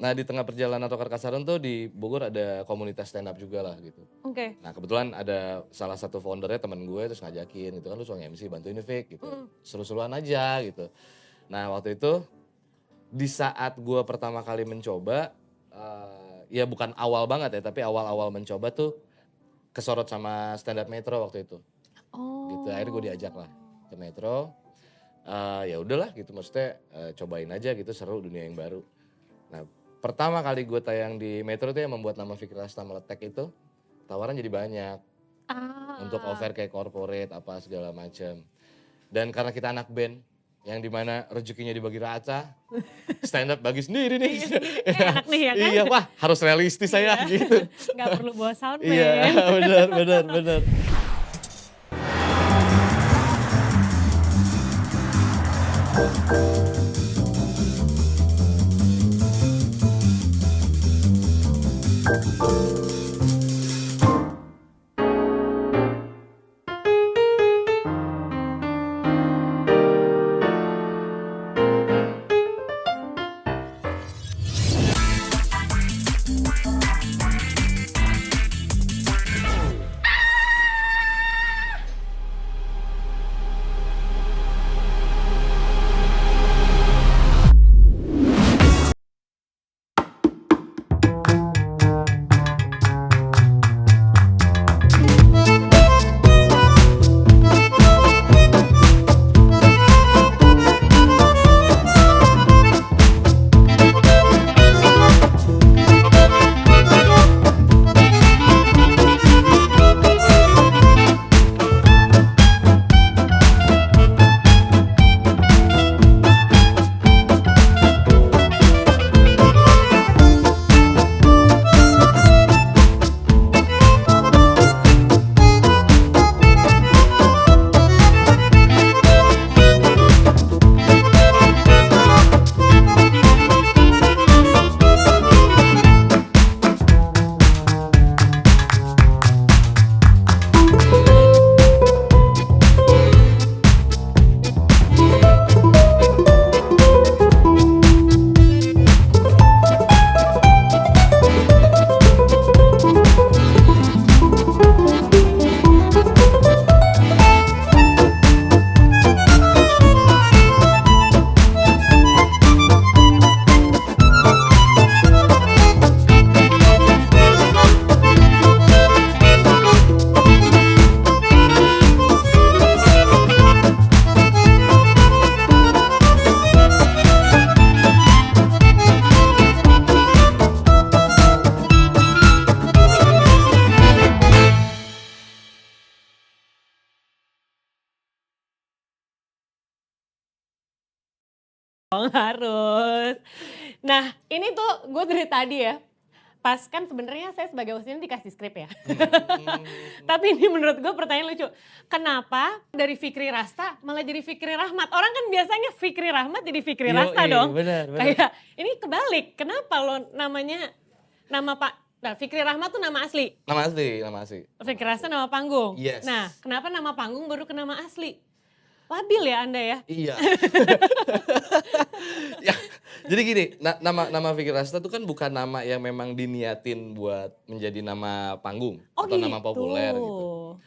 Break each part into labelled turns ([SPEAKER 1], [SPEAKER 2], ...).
[SPEAKER 1] Nah di tengah perjalanan Tokar Kasarun tuh di Bogor ada komunitas stand up juga lah gitu.
[SPEAKER 2] Oke.
[SPEAKER 1] Nah kebetulan ada salah satu foundernya teman gue terus ngajakin gitu kan lu suka MC bantuin nih Vic gitu. Seru-seruan aja gitu. Nah waktu itu di saat gue pertama kali mencoba, ya bukan awal banget ya tapi awal-awal mencoba tuh kesorot sama stand up Metro waktu itu. Gitu akhirnya gue diajak lah ke Metro. Ya udahlah gitu maksudnya cobain aja gitu seru dunia yang baru. Nah pertama kali gue tayang di Metro tuh yang membuat nama Fikri Rasta meletek itu tawaran jadi banyak untuk offer kayak corporate apa segala macam. Dan karena kita anak band yang dimana rezekinya dibagi rata, stand up bagi sendiri nih.
[SPEAKER 2] Enak nih ya kan?
[SPEAKER 1] Iya wah harus realistis saya gitu.
[SPEAKER 2] Gak perlu bawa soundman.
[SPEAKER 1] Iya benar.
[SPEAKER 2] Harus. Nah ini tuh gue dari tadi ya, pas kan sebenarnya saya sebagai hostnya dikasih skrip ya. Tapi ini menurut gue pertanyaan lucu. Kenapa dari Fikri Rasta malah jadi Fikri Rahmat? Orang kan biasanya Fikri Rahmat jadi Fikri Rasta dong.
[SPEAKER 1] Benar.
[SPEAKER 2] Kayak ini kebalik. Kenapa lo namanya nama Pak? Nah, Fikri Rahmat tuh nama asli.
[SPEAKER 1] Nama asli.
[SPEAKER 2] Fikri Rasta nama panggung.
[SPEAKER 1] Yes.
[SPEAKER 2] Nah, kenapa nama panggung baru ke nama asli? Labil ya Anda ya?
[SPEAKER 1] Iya. Ya, jadi gini, nama Fikri Rasta itu kan bukan nama yang memang diniatin buat menjadi nama panggung atau nama populer gitu.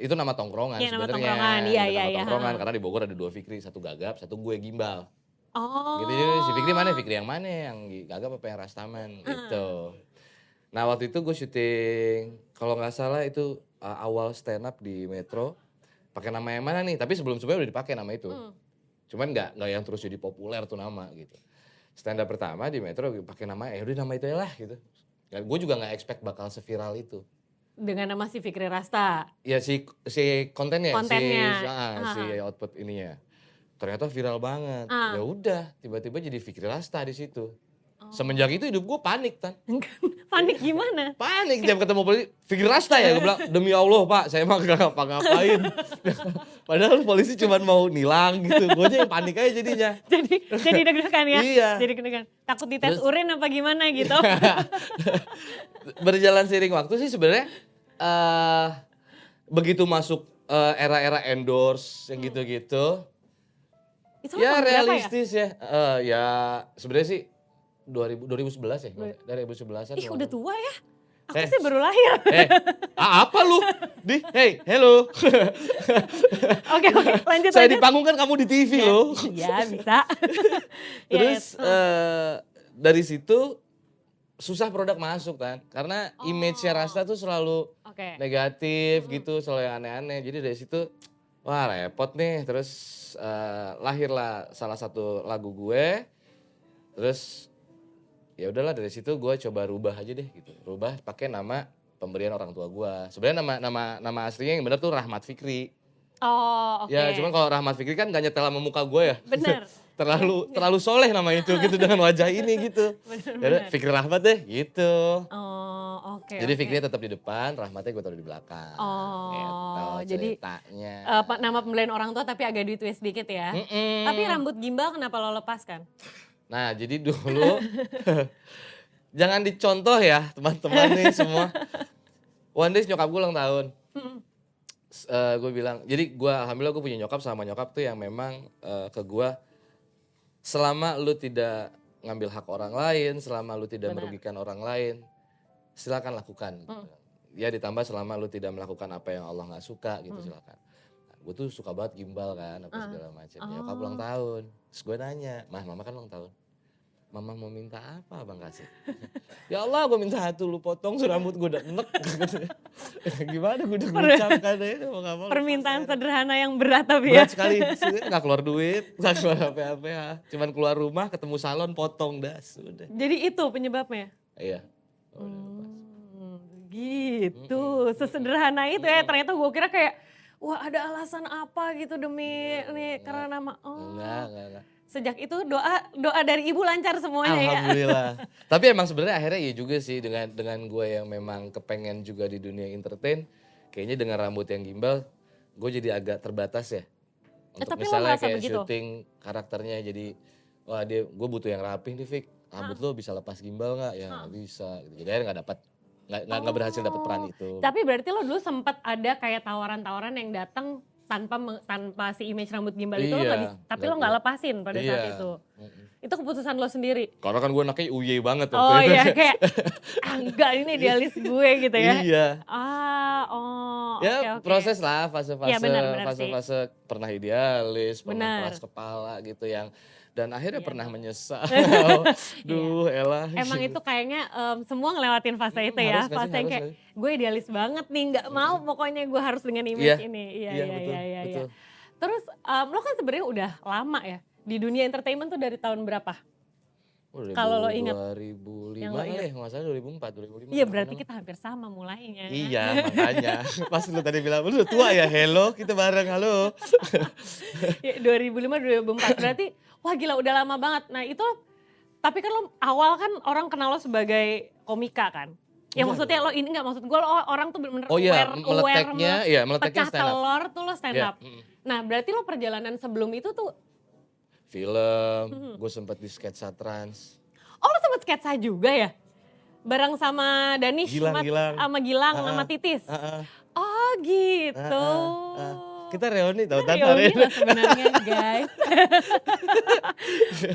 [SPEAKER 1] Itu nama tongkrongan
[SPEAKER 2] Iya, nama
[SPEAKER 1] sebenarnya.
[SPEAKER 2] tongkrongan. Iya.
[SPEAKER 1] Tongkrongan karena di Bogor ada 2 Fikri, satu Gagap, satu gue Gimbal.
[SPEAKER 2] Oh.
[SPEAKER 1] Gitu jadi si Fikri mana? Fikri yang mana? Yang Gagap apa yang Rastaman gitu. Nah waktu itu gue syuting, kalau nggak salah itu awal stand up di Metro. Pakai nama yang mana nih? Tapi sebelum-sebelumnya udah dipakai nama itu. Cuman nggak yang terus jadi populer tuh nama gitu. Stand up pertama di Metro pakai nama, udah nama itu aja lah gitu. Gue juga nggak expect bakal seviral itu.
[SPEAKER 2] Dengan nama si Fikri Rasta.
[SPEAKER 1] Ya si kontennya. Si output ininya. Ternyata viral banget. Ya udah, tiba-tiba jadi Fikri Rasta di situ. Semenjak itu hidup gue panik Tan.
[SPEAKER 2] Panik gimana?
[SPEAKER 1] Panik tiap ketemu polisi, Fikri Rasta ya, gue bilang demi Allah Pak saya mah gak ngapa-ngapain. Padahal polisi cuma mau nilang gitu, gue aja yang panik aja jadinya.
[SPEAKER 2] jadi deg-degan ya?
[SPEAKER 1] Iya.
[SPEAKER 2] Jadi deg-degan, takut dites urin apa gimana gitu.
[SPEAKER 1] Berjalan seiring waktu sih sebenarnya begitu masuk era-era endorse yang gitu-gitu.
[SPEAKER 2] Itu
[SPEAKER 1] Ya
[SPEAKER 2] tahun berapa
[SPEAKER 1] realistis ya, ya sebenarnya sih 2011 ya? Dari 2011-an.
[SPEAKER 2] Ih udah tua ya? Aku
[SPEAKER 1] Eh,
[SPEAKER 2] sih baru lahir.
[SPEAKER 1] Apa lu? Hey, hello.
[SPEAKER 2] Oke, lanjut.
[SPEAKER 1] Saya di panggung kan, kamu di TV
[SPEAKER 2] Ya,
[SPEAKER 1] loh.
[SPEAKER 2] iya bisa.
[SPEAKER 1] Terus dari situ susah produk masuk kan. Karena image-nya Rasta tuh selalu negatif gitu, selalu yang aneh-aneh. Jadi dari situ, wah repot nih. Terus lahirlah salah satu lagu gue. Terus ya udahlah, dari situ gue coba rubah aja deh gitu. Rubah pakai nama pemberian orang tua gue. Sebenarnya nama aslinya yang benar tuh Rahmat Fikri.
[SPEAKER 2] Oh, oke.
[SPEAKER 1] Ya cuman kalau Rahmat Fikri kan gak nyetel sama muka gue ya.
[SPEAKER 2] Bener.
[SPEAKER 1] terlalu soleh nama itu gitu, dengan wajah ini gitu. Jadi Fikri Rahmat deh gitu.
[SPEAKER 2] Oh, oke.
[SPEAKER 1] Jadi Fikri tetap di depan, Rahmatnya gue taruh di belakang.
[SPEAKER 2] Oh,
[SPEAKER 1] gitu
[SPEAKER 2] jadi
[SPEAKER 1] ceritanya.
[SPEAKER 2] nama pembelian orang tua tapi agak di-twist dikit ya. Tapi rambut gimbal kenapa lo lepaskan?
[SPEAKER 1] Nah jadi dulu, jangan dicontoh ya teman-teman nih semua. One day nyokap gue ulang tahun. Gue bilang, jadi gue alhamdulillah gue punya nyokap, sama nyokap tuh yang memang ke gue, selama lu tidak ngambil hak orang lain, selama lu tidak merugikan orang lain, silakan lakukan. Ya ditambah selama lu tidak melakukan apa yang Allah gak suka gitu, silakan. Nah, gue tuh suka banget gimbal kan, apa segala macam. Nyokap ulang tahun, terus gue nanya, mama kan ulang tahun. Mama mau minta apa abang kasih? Ya Allah, gue minta satu, lu potong rambut gue udah enek. Gimana gue udah mengucapkan itu, mau gak mau.
[SPEAKER 2] Permintaan sederhana yang berat tapi ya.
[SPEAKER 1] Berat sekali, gak keluar duit, gak keluar apa-apa ya. Cuman keluar rumah, ketemu salon, potong, das, udah.
[SPEAKER 2] Jadi itu penyebabnya?
[SPEAKER 1] Iya.
[SPEAKER 2] Gitu, sesederhana itu ya. Ternyata gue kira kayak, wah ada alasan apa gitu demi nih karena nama.
[SPEAKER 1] Enggak.
[SPEAKER 2] Sejak itu doa dari ibu lancar semuanya ya.
[SPEAKER 1] Alhamdulillah. Tapi emang sebenarnya akhirnya iya juga sih, dengan gue yang memang kepengen juga di dunia entertain, kayaknya dengan rambut yang gimbal, gue jadi agak terbatas ya. Untuk
[SPEAKER 2] tapi
[SPEAKER 1] misalnya kayak
[SPEAKER 2] begitu?
[SPEAKER 1] syuting karakternya, jadi wah gue butuh yang rapih nih Fik, rambut lo bisa lepas gimbal gak? Ya gak bisa gitu. Jadi akhirnya gak berhasil dapat peran itu.
[SPEAKER 2] Tapi berarti lo dulu sempat ada kayak tawaran-tawaran yang datang tanpa si image rambut gimbal itu, tapi lo nggak lepasin pada saat itu. Itu keputusan lo sendiri.
[SPEAKER 1] Karena kan gue anaknya uye banget.
[SPEAKER 2] Oh iya, kayak enggak, ini idealis gue gitu ya.
[SPEAKER 1] Iya.
[SPEAKER 2] Oke.
[SPEAKER 1] Proses lah, fase-fase
[SPEAKER 2] Ya, benar
[SPEAKER 1] pernah idealis, pernah keras kepala gitu yang, dan akhirnya pernah menyesal. Duh elah.
[SPEAKER 2] Emang itu kayaknya semua ngelewatin fase itu ya. Fase yang kayak gue idealis banget nih, gak mau pokoknya gue harus dengan image ini. Iya. Terus lo kan sebenarnya udah lama ya di dunia entertainment tuh, dari tahun berapa? Kalau lo ingat?
[SPEAKER 1] 2005 ya, nggak salah 2004, 2005.
[SPEAKER 2] Iya berarti kita hampir sama mulainya.
[SPEAKER 1] Iya makanya, pas lu tadi bilang, lu tua ya, hello kita bareng, halo.
[SPEAKER 2] 2005, 2004 berarti wah gila udah lama banget. Nah itu, tapi kan lo awal kan orang kenal lo sebagai komika kan? Ya maksudnya lo ini gak, maksud gue lo orang tuh bener-bener
[SPEAKER 1] meleteknya
[SPEAKER 2] pecah
[SPEAKER 1] stand up.
[SPEAKER 2] telur tuh lo stand up. Nah berarti lo perjalanan sebelum itu tuh?
[SPEAKER 1] Film, gue sempet di sketsa trans.
[SPEAKER 2] Oh lo sempet sketsa juga ya? Bareng sama Danish, sama Gilang, sama Titis? Oh gitu.
[SPEAKER 1] Kita reuni tau
[SPEAKER 2] Tante. Reuni lah sebenarnya guys.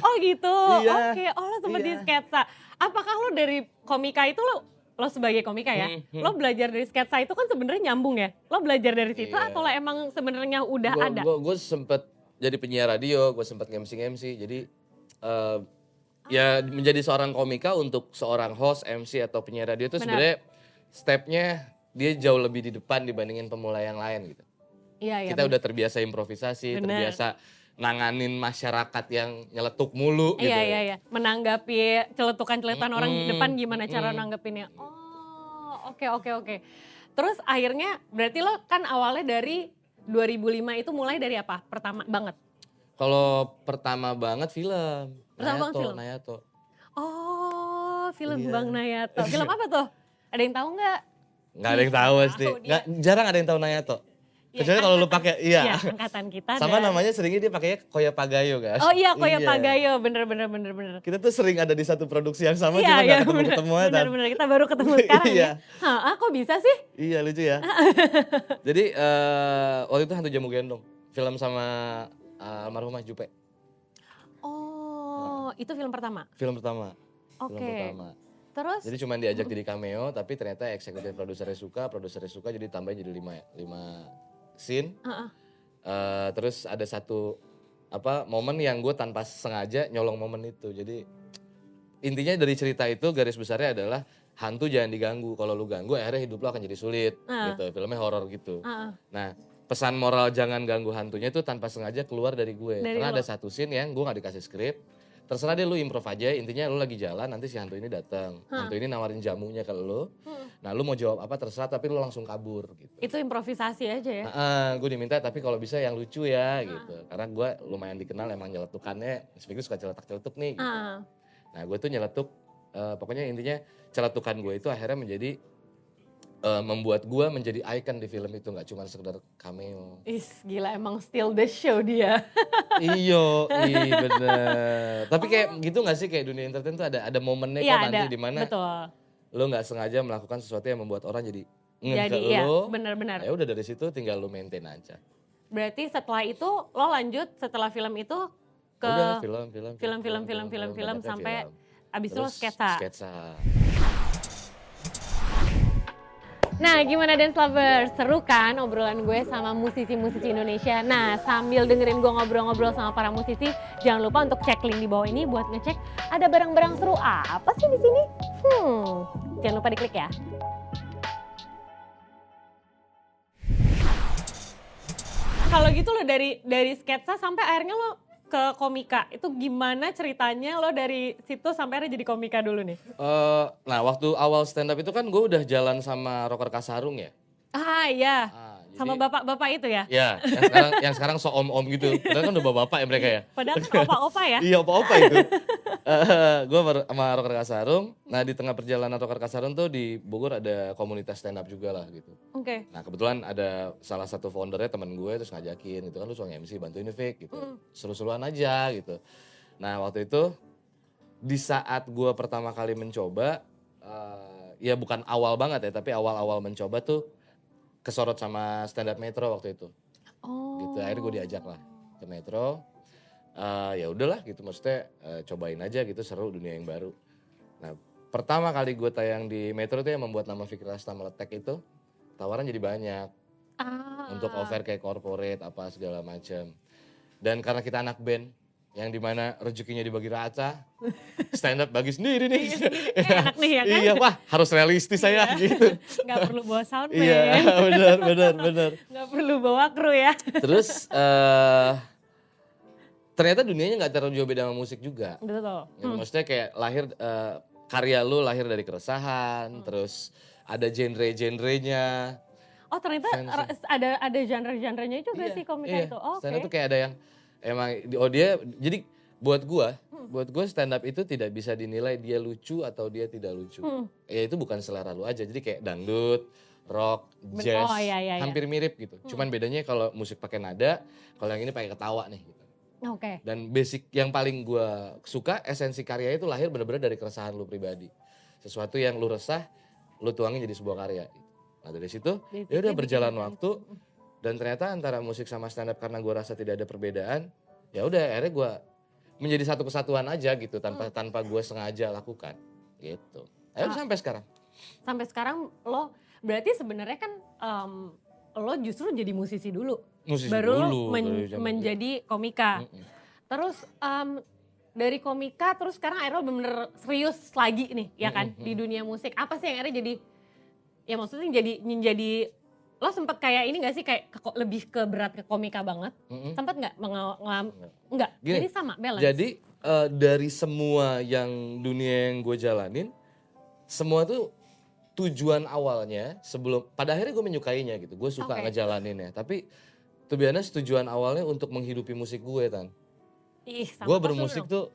[SPEAKER 2] Oh gitu, oke. Oh lo sempet di sketsa. Apakah lo dari komika itu lo sebagai komika ya, lo belajar dari sketsa itu kan sebenarnya nyambung ya? Lo belajar dari situ atau lo emang sebenarnya udah ada?
[SPEAKER 1] Gue sempet jadi penyiar radio, gue sempet MC, jadi ya menjadi seorang komika untuk seorang host, MC atau penyiar radio itu sebenarnya stepnya dia jauh lebih di depan dibandingin pemula yang lain gitu.
[SPEAKER 2] Iya,
[SPEAKER 1] kita udah terbiasa improvisasi, terbiasa nanganin masyarakat yang nyeletuk mulu gitu.
[SPEAKER 2] Iya. Menanggapi celetukan-celetukan orang di depan gimana cara nanggepinnya. Oh oke. Terus akhirnya berarti lo kan awalnya dari 2005 itu mulai dari apa? Pertama banget?
[SPEAKER 1] Kalau pertama banget film. Nayato.
[SPEAKER 2] Oh film Bang Nayato. Film apa tuh? Ada yang tahu nggak?
[SPEAKER 1] Nggak ada yang tahu pasti. Jarang ada yang tahu Nayato. Kecuali kalau lu pakai,
[SPEAKER 2] iya angkatan kita.
[SPEAKER 1] Sama namanya seringnya dia pakainya Koya Pagayo guys.
[SPEAKER 2] Oh iya Koya Pagayo, bener.
[SPEAKER 1] Kita tuh sering ada di satu produksi yang sama, cuma gak ketemu
[SPEAKER 2] Bener, kita baru ketemu sekarang ya. Kok bisa sih?
[SPEAKER 1] Iya lucu ya. Jadi waktu itu Hantu Jamu Gendong, film sama almarhumah Jupe.
[SPEAKER 2] Oh itu film pertama?
[SPEAKER 1] Film pertama. film
[SPEAKER 2] Oke.
[SPEAKER 1] pertama.
[SPEAKER 2] Terus?
[SPEAKER 1] Jadi cuma diajak jadi cameo, tapi ternyata eksekutif produsernya suka jadi tambahin jadi 5 scene.
[SPEAKER 2] Heeh.
[SPEAKER 1] Terus ada satu momen yang gue tanpa sengaja nyolong momen itu. Jadi intinya dari cerita itu garis besarnya adalah hantu jangan diganggu. Kalau lu ganggu akhirnya hidup lu akan jadi sulit gitu. Filmnya horor gitu. Nah, pesan moral jangan ganggu hantunya itu tanpa sengaja keluar dari gue.
[SPEAKER 2] Dari
[SPEAKER 1] Karena
[SPEAKER 2] lo.
[SPEAKER 1] ada satu scene yang gue gak dikasih skrip. Terserah deh lu improv aja, intinya lu lagi jalan nanti si hantu ini datang. Hantu ini nawarin jamunya ke lu. Nah, lu mau jawab apa terserah tapi lu langsung kabur gitu.
[SPEAKER 2] Itu improvisasi aja ya?
[SPEAKER 1] Gue diminta tapi kalau bisa yang lucu ya gitu. Karena gue lumayan dikenal emang nyeletukannya, Speaker suka celetuk-celetuk nih gitu. Nah, gue tuh nyeletuk, pokoknya intinya celetukan gue itu akhirnya menjadi membuat gue menjadi icon di film itu, nggak cuma sekedar cameo.
[SPEAKER 2] Gila emang still the show dia.
[SPEAKER 1] Iya, bener. Tapi kayak gitu nggak sih, kayak dunia entertain tuh ada momennya
[SPEAKER 2] Iya
[SPEAKER 1] kok
[SPEAKER 2] ada,
[SPEAKER 1] nanti di mana
[SPEAKER 2] betul.
[SPEAKER 1] lo nggak sengaja melakukan sesuatu yang membuat orang jadi ngeh ke
[SPEAKER 2] Jadi iya,
[SPEAKER 1] lo.
[SPEAKER 2] benar-benar.
[SPEAKER 1] Ya udah dari situ tinggal lo maintain aja.
[SPEAKER 2] Berarti setelah itu lo lanjut setelah film itu ke
[SPEAKER 1] Udah
[SPEAKER 2] film
[SPEAKER 1] banyaknya
[SPEAKER 2] sampai
[SPEAKER 1] film.
[SPEAKER 2] abis itu lo
[SPEAKER 1] Terus
[SPEAKER 2] sketsa. Nah gimana Dance Lovers? Seru kan obrolan gue sama musisi-musisi Indonesia. Nah sambil dengerin gue ngobrol-ngobrol sama para musisi, jangan lupa untuk cek link di bawah ini buat ngecek ada barang-barang seru apa sih di sini. Jangan lupa diklik ya. Kalau gitu lo dari sketsa sampai akhirnya lo ke komika, itu gimana ceritanya lo dari situ sampai akhirnya jadi komika dulu nih?
[SPEAKER 1] Nah waktu awal stand up itu kan gue udah jalan sama Rocker Kasarung ya.
[SPEAKER 2] Iya, sama
[SPEAKER 1] Jadi-
[SPEAKER 2] bapak-bapak itu ya?
[SPEAKER 1] Ya, yang sekarang so om-om gitu. Padahal kan udah bapak ya mereka ya.
[SPEAKER 2] Padahal kan opa-opa ya?
[SPEAKER 1] Iya opa-opa itu. Gue sama Rocker Kasarung. Nah di tengah perjalanan Rocker Kasarung tuh di Bogor ada komunitas stand up juga lah gitu.
[SPEAKER 2] Oke.
[SPEAKER 1] Nah kebetulan ada salah satu foundernya teman gue terus ngajakin gitu kan, lu suka MC bantuin nih Vic gitu. Seru-seruan aja gitu. Nah waktu itu di saat gue pertama kali mencoba, ya bukan awal banget ya, tapi awal-awal mencoba tuh kesorot sama stand up Metro waktu itu.
[SPEAKER 2] Oh.
[SPEAKER 1] Gitu akhirnya gue diajak lah ke Metro. Ya udahlah gitu, maksudnya cobain aja gitu, seru dunia yang baru. Nah pertama kali gue tayang di Metro tuh yang membuat nama Fikri Rasta meletek itu, tawaran jadi banyak untuk offer kayak corporate apa segala macam. Dan karena kita anak band yang dimana rezekinya dibagi rata, stand up bagi sendiri nih.
[SPEAKER 2] Enak nih ya kan?
[SPEAKER 1] Iya, wah harus realistis saya gitu.
[SPEAKER 2] Nggak perlu bawa soundman,
[SPEAKER 1] Iya, benar.
[SPEAKER 2] nggak perlu bawa kru ya.
[SPEAKER 1] Terus ternyata dunianya nggak terlalu jauh beda sama musik juga.
[SPEAKER 2] Betul.
[SPEAKER 1] Ya, maksudnya kayak karya lu lahir dari keresahan, terus ada genre-genrenya.
[SPEAKER 2] Oh ternyata ada genre-genrenya juga sih komika itu. Oke.
[SPEAKER 1] Stand up tuh kayak ada yang emang dia jadi buat gua stand up itu tidak bisa dinilai dia lucu atau dia tidak lucu. Ya itu bukan selera lu aja. Jadi kayak dangdut, rock, jazz,
[SPEAKER 2] iya.
[SPEAKER 1] hampir mirip gitu. Cuman bedanya kalau musik pakai nada, kalau yang ini pakai ketawa nih gitu.
[SPEAKER 2] Oke.
[SPEAKER 1] Dan basic yang paling gua suka, esensi karya itu lahir benar-benar dari keresahan lu pribadi. Sesuatu yang lu resah, lu tuangin jadi sebuah karya. Nah dari situ, ya udah berjalan waktu, dan ternyata antara musik sama stand up karena gua rasa tidak ada perbedaan, ya udah akhirnya gua menjadi satu kesatuan aja gitu tanpa gua sengaja lakukan, gitu. Ayo sampai sekarang.
[SPEAKER 2] Sampai sekarang lo berarti sebenarnya kan lo justru jadi musisi dulu.
[SPEAKER 1] Musisi
[SPEAKER 2] baru
[SPEAKER 1] dulu,
[SPEAKER 2] lo
[SPEAKER 1] baru zaman
[SPEAKER 2] menjadi komika. Terus dari komika terus sekarang akhirnya lo bener-bener serius lagi nih ya kan di dunia musik. Apa sih yang akhirnya jadi, ya maksudnya jadi lo sempet kayak ini gak sih kayak lebih ke berat ke komika banget? Sempet gak? Enggak,
[SPEAKER 1] Gini,
[SPEAKER 2] jadi sama balance.
[SPEAKER 1] Jadi dari semua yang dunia yang gue jalanin, semua tuh tujuan awalnya sebelum, pada akhirnya gue menyukainya gitu. Gue suka ngejalaninnya, tapi to be honest, tujuan awalnya untuk menghidupi musik gue Tan. Gue bermusik tuh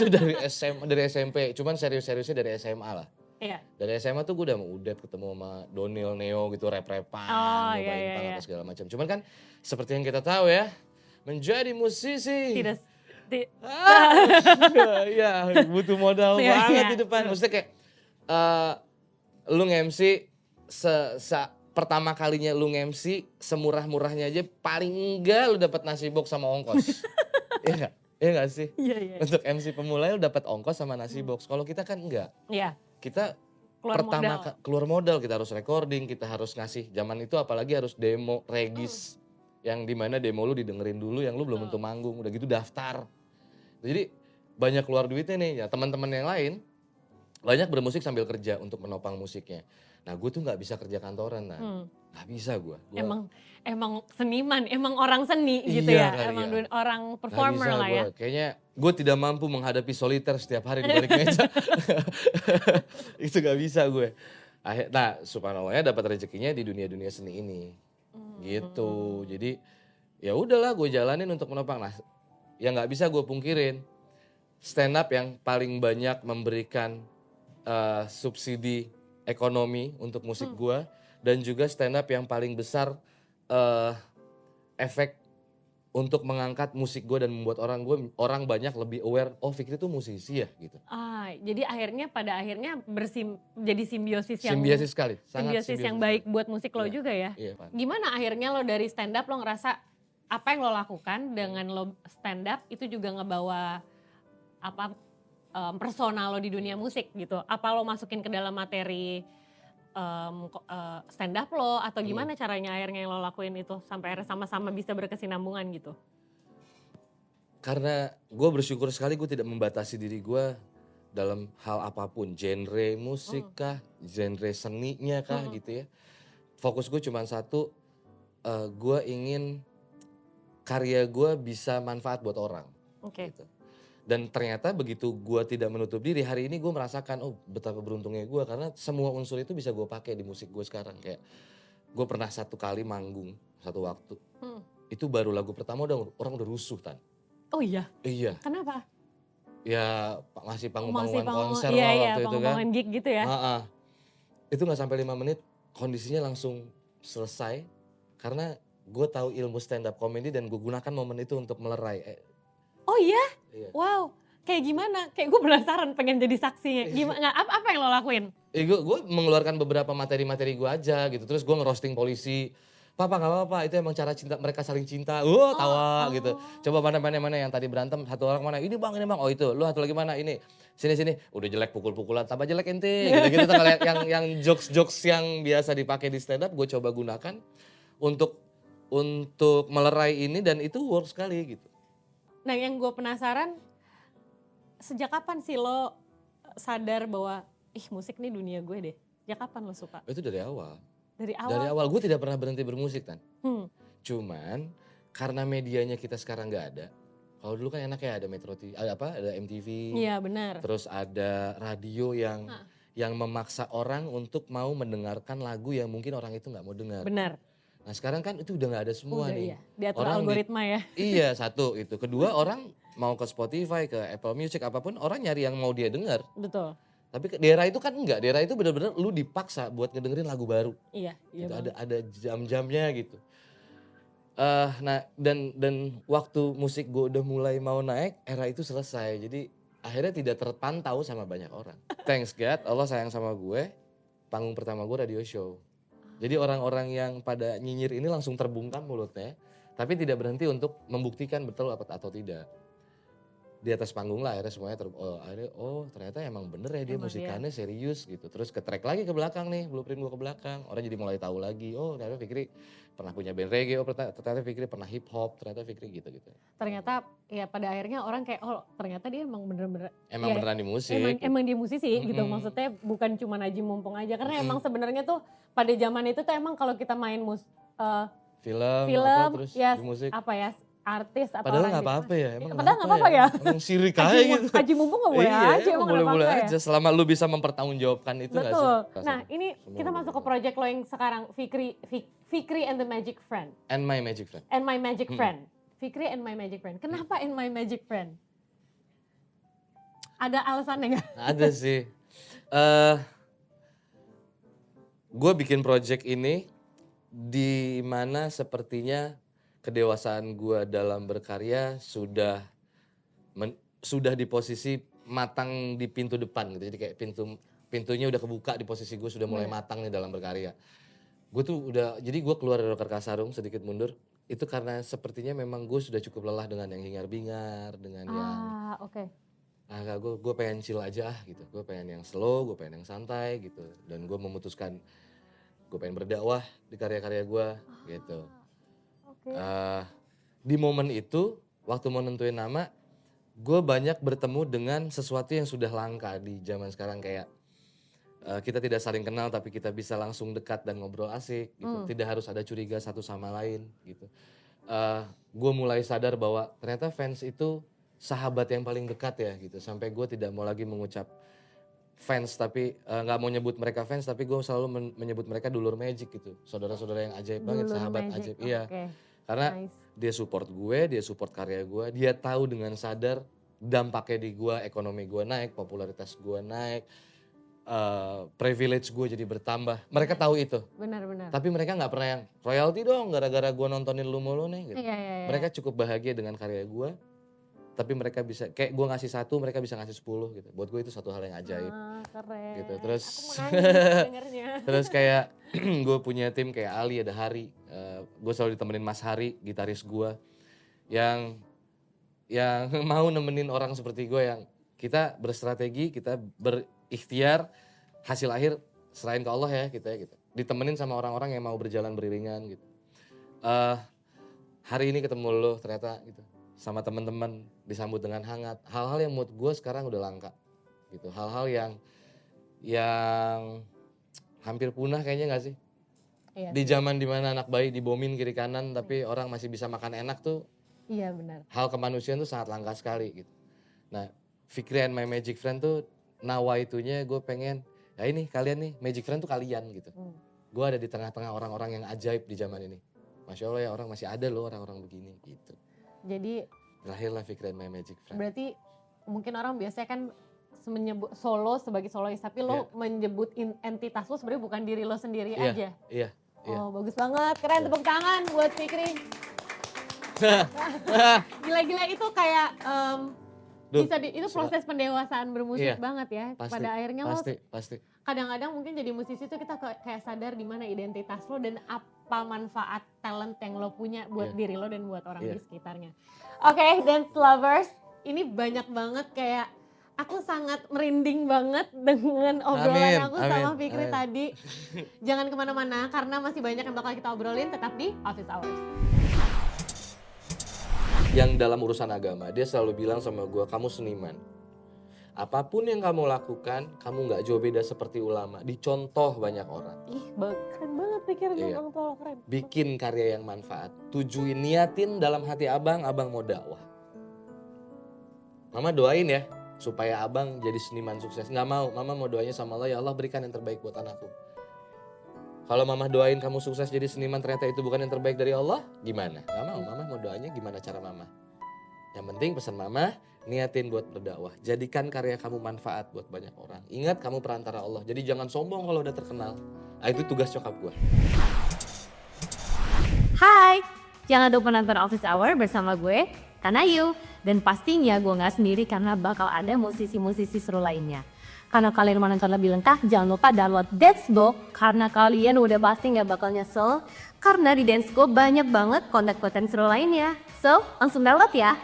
[SPEAKER 1] dari SMP, cuman serius-seriusnya dari SMA lah.
[SPEAKER 2] Iya.
[SPEAKER 1] Dari SMA tuh gue udah mau ketemu sama Donil, Neo gitu, rap-rapan, nyobain punk apa segala macam. Cuman kan seperti yang kita tahu ya, menjadi musisi ya butuh modal banget di depan. Maksudnya kayak lu nge-MC pertama kalinya lu nge-MC semurah-murahnya aja paling enggak lu dapat nasi box sama ongkos. Iya gak? Iya gak sih?
[SPEAKER 2] Iya, iya.
[SPEAKER 1] Untuk MC pemula lu dapat ongkos sama nasi box. Kalau kita kan enggak.
[SPEAKER 2] Iya,
[SPEAKER 1] Kita
[SPEAKER 2] keluar modal.
[SPEAKER 1] keluar modal, kita harus recording, kita harus ngasih. Zaman itu apalagi harus demo regis. Yang dimana demo lu didengerin dulu, yang lu belum tentu manggung. Udah gitu daftar. Jadi banyak keluar duitnya nih. Ya teman-teman yang lain banyak bermusik sambil kerja untuk menopang musiknya. Nah gue tuh gak bisa kerja kantoran, gak bisa gue.
[SPEAKER 2] Emang seniman, emang orang seni gitu
[SPEAKER 1] Iya
[SPEAKER 2] ya,
[SPEAKER 1] kali
[SPEAKER 2] emang
[SPEAKER 1] ya.
[SPEAKER 2] orang
[SPEAKER 1] Gak
[SPEAKER 2] performer
[SPEAKER 1] bisa
[SPEAKER 2] lah ya.
[SPEAKER 1] gue, kayaknya gue tidak mampu menghadapi soliter setiap hari di balik meja. Itu gak bisa gue. Nah subhanallahnya dapat rezekinya di dunia-dunia seni ini. Gitu, jadi ya udahlah gue jalanin untuk menopang. Nah yang gak bisa gue pungkirin, stand up yang paling banyak memberikan subsidi ekonomi untuk musik gue, dan juga stand up yang paling besar efek untuk mengangkat musik gue dan membuat orang banyak lebih aware, oh Fikri tuh musisi ya gitu.
[SPEAKER 2] Jadi pada akhirnya jadi simbiosis
[SPEAKER 1] Sekali, sangat
[SPEAKER 2] simbiosis yang baik buat musik lo
[SPEAKER 1] Iya,
[SPEAKER 2] juga ya.
[SPEAKER 1] iya, Pan.
[SPEAKER 2] Gimana akhirnya lo dari stand up lo ngerasa apa yang lo lakukan dengan lo stand up itu juga ngebawa persona lo di dunia musik gitu? Apa lo masukin ke dalam materi stand up lo atau gimana caranya akhirnya lo lakuin itu sampai akhirnya sama-sama bisa berkesinambungan gitu?
[SPEAKER 1] Karena gue bersyukur sekali gue tidak membatasi diri gue dalam hal apapun, genre musik kah, genre seninya kah gitu ya. Fokus gue cuma satu, gue ingin karya gue bisa manfaat buat orang.
[SPEAKER 2] Oke.
[SPEAKER 1] Gitu. Dan ternyata begitu gue tidak menutup diri, hari ini gue merasakan, oh betapa beruntungnya gue karena semua unsur itu bisa gue pakai di musik gue sekarang. Kayak gue pernah satu kali manggung satu waktu, itu baru lagu pertama orang udah rusuh Tan.
[SPEAKER 2] Oh iya?
[SPEAKER 1] Iya.
[SPEAKER 2] Kenapa?
[SPEAKER 1] Ya masih panggung-panggungan konser
[SPEAKER 2] iya,
[SPEAKER 1] waktu
[SPEAKER 2] iya,
[SPEAKER 1] itu kan.
[SPEAKER 2] panggung-panggungan gig gitu ya?
[SPEAKER 1] Itu gak sampai 5 menit kondisinya langsung selesai karena gue tahu ilmu stand up comedy dan gue gunakan momen itu untuk melerai.
[SPEAKER 2] Oh iya?
[SPEAKER 1] Iya.
[SPEAKER 2] Wow, kayak gimana? Kayak gue penasaran pengen jadi saksinya. Gimana? Apa yang lo lakuin?
[SPEAKER 1] Gue mengeluarkan beberapa materi-materi gue aja gitu. Terus gue ngerosting polisi. Papa gak apa-apa, itu emang cara cinta mereka saling cinta. Tawa gitu. Coba mana yang tadi berantem, satu orang mana, ini bang, oh itu. Lu satu lagi mana, ini. Sini. Udah jelek pukul-pukulan, tambah jelek ente. Gitu-gitu yang jokes-jokes yang biasa dipakai di stand up gue coba gunakan untuk melerai ini dan itu work sekali gitu.
[SPEAKER 2] Nah yang gue penasaran, sejak kapan sih lo sadar bahwa musik nih dunia gue deh? Sejak kapan lo suka?
[SPEAKER 1] Itu dari awal.
[SPEAKER 2] Dari awal?
[SPEAKER 1] Dari awal gue tidak pernah berhenti bermusik Tan. Cuman karena medianya kita sekarang gak ada. Kalau dulu kan enaknya ada Metro TV, ada MTV.
[SPEAKER 2] Iya benar.
[SPEAKER 1] Terus ada radio yang memaksa orang untuk mau mendengarkan lagu yang mungkin orang itu gak mau dengar.
[SPEAKER 2] Benar.
[SPEAKER 1] Nah sekarang kan itu udah gak ada semua nih.
[SPEAKER 2] Iya. Diatur algoritma ya.
[SPEAKER 1] Iya satu itu. Kedua orang mau ke Spotify, ke Apple Music apapun orang nyari yang mau dia dengar.
[SPEAKER 2] Betul.
[SPEAKER 1] Tapi daerah itu kan enggak. Daerah itu benar-benar lu dipaksa buat ngedengerin lagu baru.
[SPEAKER 2] Iya.
[SPEAKER 1] Gitu, ada jam-jamnya gitu. Nah dan waktu musik gue udah mulai mau naik, era itu selesai. Jadi akhirnya tidak terpantau sama banyak orang. Thanks God, Allah sayang sama gue. Panggung pertama gue radio show. Jadi orang-orang yang pada nyinyir ini langsung terbungkam mulutnya, tapi tidak berhenti untuk membuktikan betul atau tidak. Di atas panggung lah akhirnya semuanya ternyata emang bener ya dia musikannya serius gitu. Terus ke track lagi ke belakang nih, blueprint gue ke belakang. Orang jadi mulai tahu lagi, oh ternyata Fikri pernah punya band reggae, oh ternyata Fikri pernah hip hop, ternyata Fikri gitu-gitu.
[SPEAKER 2] Ternyata ya pada akhirnya orang kayak, oh ternyata dia emang bener-bener.
[SPEAKER 1] Emang beneran di musik.
[SPEAKER 2] Emang dia musisi gitu, maksudnya bukan cuma Najim Mumpung aja. Karena emang sebenarnya tuh pada zaman itu tuh emang kalau kita main
[SPEAKER 1] film terus
[SPEAKER 2] ya
[SPEAKER 1] di musik.
[SPEAKER 2] Artis atau
[SPEAKER 1] padahal
[SPEAKER 2] orang
[SPEAKER 1] nggak apa-apa ya, emang
[SPEAKER 2] padahal nggak apa-apa ya.
[SPEAKER 1] Emang sirik aja gitu.
[SPEAKER 2] Haji Mumpung nggak boleh aja, emang
[SPEAKER 1] boleh-boleh
[SPEAKER 2] apa-apa
[SPEAKER 1] aja
[SPEAKER 2] ya.
[SPEAKER 1] selama lu bisa mempertanggungjawabkan itu nggak sih?
[SPEAKER 2] Betul. Nah ini kita masuk ke project lo yang sekarang, Fikri and the Magic Friend.
[SPEAKER 1] And My Magic Friend.
[SPEAKER 2] And My Magic Friend. Fikri and My Magic Friend. Kenapa And My Magic Friend? Ada alasannya nggak?
[SPEAKER 1] Ada sih. Gue bikin project ini di mana sepertinya kedewasaan gue dalam berkarya sudah di posisi matang di pintu depan gitu. Jadi kayak pintunya udah kebuka di posisi gue sudah mulai matang nih dalam berkarya. Gue tuh jadi gue keluar dari Karkasarung sedikit mundur. itu karena sepertinya memang gue sudah cukup lelah dengan yang hingar-bingar, dengan yang
[SPEAKER 2] Oke.
[SPEAKER 1] enggak, gue pengen chill aja gitu. Gue pengen yang slow, gue pengen yang santai gitu. Dan gue memutuskan gue pengen berdakwah di karya-karya gue gitu.
[SPEAKER 2] Oke.
[SPEAKER 1] Di momen itu waktu mau nentuin nama, gue banyak bertemu dengan sesuatu yang sudah langka di zaman sekarang, kayak kita tidak saling kenal tapi kita bisa langsung dekat dan ngobrol asik gitu. Tidak harus ada curiga satu sama lain gitu. Gue mulai sadar bahwa ternyata fans itu sahabat yang paling dekat ya gitu. Sampai gue tidak mau lagi mengucap fans tapi nggak mau nyebut mereka fans, tapi gue selalu menyebut mereka dulur magic gitu. Saudara-saudara yang ajaib banget,
[SPEAKER 2] Dulur
[SPEAKER 1] sahabat
[SPEAKER 2] magic,
[SPEAKER 1] ajaib. Iya.
[SPEAKER 2] oke.
[SPEAKER 1] Karena
[SPEAKER 2] Nice.
[SPEAKER 1] dia support gue, dia support karya gue, dia tahu dengan sadar dampaknya di gue, ekonomi gue naik, popularitas gue naik, privilege gue jadi bertambah. Mereka tahu itu.
[SPEAKER 2] Benar-benar.
[SPEAKER 1] Tapi mereka nggak pernah yang royalti dong gara-gara gue nontonin lu mulu nih gitu.
[SPEAKER 2] Iya.
[SPEAKER 1] Mereka cukup bahagia dengan karya gue. Tapi mereka bisa, kayak gue ngasih 1, mereka bisa ngasih 10 gitu. Buat gue itu satu hal yang ajaib.
[SPEAKER 2] Keren.
[SPEAKER 1] Gitu. Terus
[SPEAKER 2] Aku mau nangis dengernya.
[SPEAKER 1] terus kayak gue punya tim kayak Ali, ada Hari. Gue selalu ditemenin Mas Hari, gitaris gue. Yang mau nemenin orang seperti gue, yang kita berstrategi, kita berikhtiar, hasil akhir serahin ke Allah ya kita ya gitu. Ditemenin sama orang-orang yang mau berjalan beriringan gitu. Hari ini ketemu lo ternyata gitu. Sama teman-teman disambut dengan hangat. Hal-hal yang menurut gue sekarang udah langka gitu. Hal-hal yang hampir punah kayaknya gak sih?
[SPEAKER 2] Iya.
[SPEAKER 1] Di zaman dimana anak bayi dibomin kiri kanan tapi orang masih bisa makan enak tuh,
[SPEAKER 2] Iya benar.
[SPEAKER 1] hal kemanusiaan tuh sangat langka sekali gitu. Nah, Fikri and My Magic Friend tuh nawaitunya gue pengen, ya ini kalian nih, Magic Friend tuh kalian gitu. Gue ada di tengah-tengah orang-orang yang ajaib di zaman ini. Masya Allah ya, orang masih ada loh orang-orang begini gitu.
[SPEAKER 2] Jadi
[SPEAKER 1] Lahirlah Fikri and My Magic Friend.
[SPEAKER 2] berarti mungkin orang biasanya kan menyebut solo sebagai solois, tapi lo menyebut entitas lo sebenarnya bukan diri lo sendiri aja.
[SPEAKER 1] Iya.
[SPEAKER 2] Oh bagus banget, keren, tepuk tangan buat Fikri. Gila-gila itu kayak itu proses pendewasaan bermusik banget ya.
[SPEAKER 1] Pasti,
[SPEAKER 2] Pada akhirnya
[SPEAKER 1] pasti.
[SPEAKER 2] kadang-kadang mungkin jadi musisi tuh kita kayak sadar di mana identitas lo dan apa manfaat talent yang lo punya buat diri lo dan buat orang di sekitarnya. Oke, Dance Lovers, ini banyak banget kayak aku sangat merinding banget dengan obrolan aku sama Fikri tadi. Jangan kemana-mana karena masih banyak yang bakal kita obrolin, tetap di Office Hours.
[SPEAKER 1] Yang dalam urusan agama, dia selalu bilang sama gue, kamu seniman. Apapun yang kamu lakukan, kamu gak jauh beda seperti ulama. Dicontoh banyak orang.
[SPEAKER 2] Ih, keren banget pikiran orang tua, keren.
[SPEAKER 1] Bikin karya yang manfaat. Tujuin, niatin dalam hati abang mau dakwah. Mama doain ya, supaya abang jadi seniman sukses. Gak mau, mama mau doanya sama Allah, ya Allah berikan yang terbaik buat anakku. Kalau mama doain kamu sukses jadi seniman ternyata itu bukan yang terbaik dari Allah, gimana? Gak mau, mama mau doanya gimana cara mama. Yang penting pesan mama, niatin buat berdakwah. Jadikan karya kamu manfaat buat banyak orang. Ingat kamu perantara Allah, jadi jangan sombong kalau udah terkenal. Nah, itu tugas nyokap gue.
[SPEAKER 3] Hai, jangan lupa nonton Office Hour bersama gue, Tanayu. Dan pastinya gue gak sendiri karena bakal ada musisi-musisi seru lainnya. Karena kalian mau nonton lebih lengkap, jangan lupa download Dance Go karena kalian udah pasti gak bakal nyesel. Karena di Dance Go banyak banget konten-konten seru lainnya. So, langsung download ya.